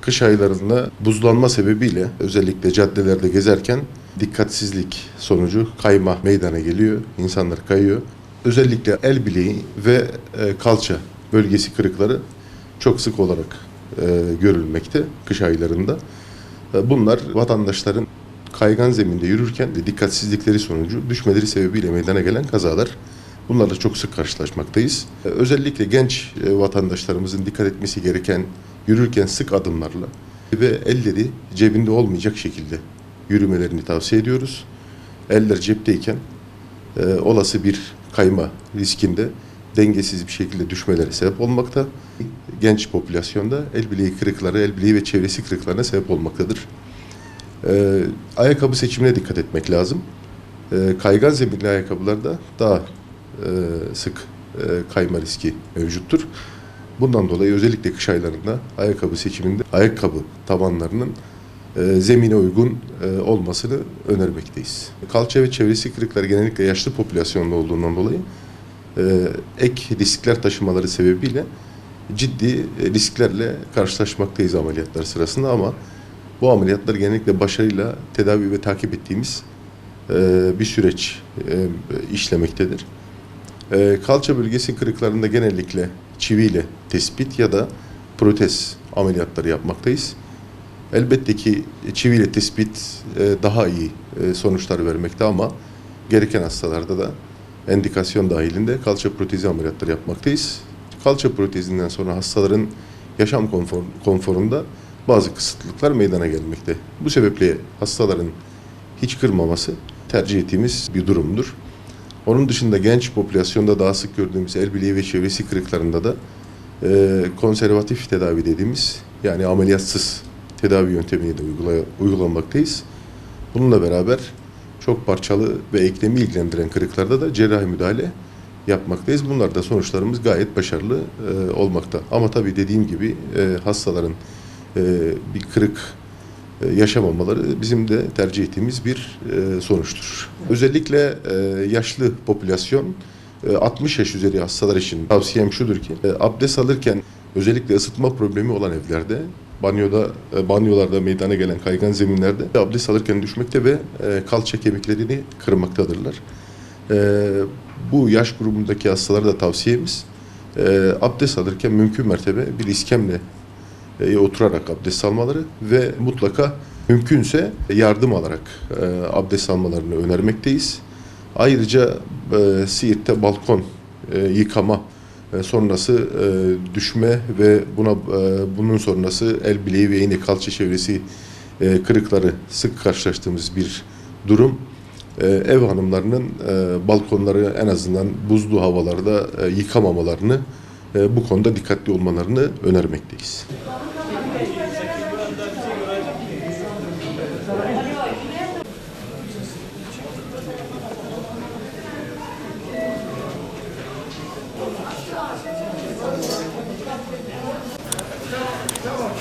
Kış aylarında buzlanma sebebiyle özellikle caddelerde gezerken dikkatsizlik sonucu kayma meydana geliyor. İnsanlar kayıyor. Özellikle el bileği ve kalça bölgesi kırıkları çok sık olarak görülmekte kış aylarında. Bunlar vatandaşların kaygan zeminde yürürken de dikkatsizlikleri sonucu düşmeleri sebebiyle meydana gelen kazalar. Bunlarla çok sık karşılaşmaktayız. Özellikle genç vatandaşlarımızın dikkat etmesi gereken yürürken sık adımlarla ve elleri cebinde olmayacak şekilde yürümelerini tavsiye ediyoruz. Eller cepteyken olası bir kayma riskinde dengesiz bir şekilde düşmelere sebep olmakta. Genç popülasyonda el bileği kırıkları, el bileği ve çevresi kırıklarına sebep olmaktadır. Ayakkabı seçimine dikkat etmek lazım. Kaygan zeminli ayakkabılarda daha sık kayma riski mevcuttur. Bundan dolayı özellikle kış aylarında ayakkabı seçiminde ayakkabı tabanlarının zemine uygun olmasını önermekteyiz. Kalça ve çevresi kırıkları genellikle yaşlı popülasyonda olduğundan dolayı ek riskler taşımaları sebebiyle ciddi risklerle karşılaşmaktayız ameliyatlar sırasında ama bu ameliyatlar genellikle başarıyla tedavi ve takip ettiğimiz bir süreç işlemektedir. Kalça bölgesi kırıklarında genellikle çiviyle tespit ya da protez ameliyatları yapmaktayız. Elbette ki çiviyle tespit daha iyi sonuçlar vermekte ama gereken hastalarda da endikasyon dahilinde kalça protezi ameliyatları yapmaktayız. Kalça protezinden sonra hastaların yaşam konforunda bazı kısıtlıklar meydana gelmekte. Bu sebeple hastaların hiç kırmaması tercih ettiğimiz bir durumdur. Onun dışında genç popülasyonda daha sık gördüğümüz el bileği ve çevresi kırıklarında da konservatif tedavi dediğimiz yani ameliyatsız tedavi yöntemini de uygulamaktayız. Bununla beraber çok parçalı ve eklemi ilgilendiren kırıklarda da cerrahi müdahale yapmaktayız. Bunlar da sonuçlarımız gayet başarılı olmakta. Ama tabii dediğim gibi hastaların bir kırık yaşamamaları bizim de tercih ettiğimiz bir sonuçtur. Özellikle yaşlı popülasyon 60 yaş üzeri hastalar için tavsiyem şudur ki abdest alırken özellikle ısıtma problemi olan evlerde banyolarda meydana gelen kaygan zeminlerde abdest alırken düşmekte ve kalça kemiklerini kırmaktadırlar. Bu yaş grubundaki hastalara da tavsiyemiz abdest alırken mümkün mertebe bir iskemle oturarak abdest almaları ve mutlaka mümkünse yardım alarak abdest almalarını önermekteyiz. Ayrıca Siirt'te balkon yıkama sonrası düşme ve bunun sonrası el bileği ve yine kalça çevresi kırıkları sık karşılaştığımız bir durum. Ev hanımlarının balkonları en azından buzlu havalarda yıkamamalarını bu konuda dikkatli olmalarını önermekteyiz. Tamam.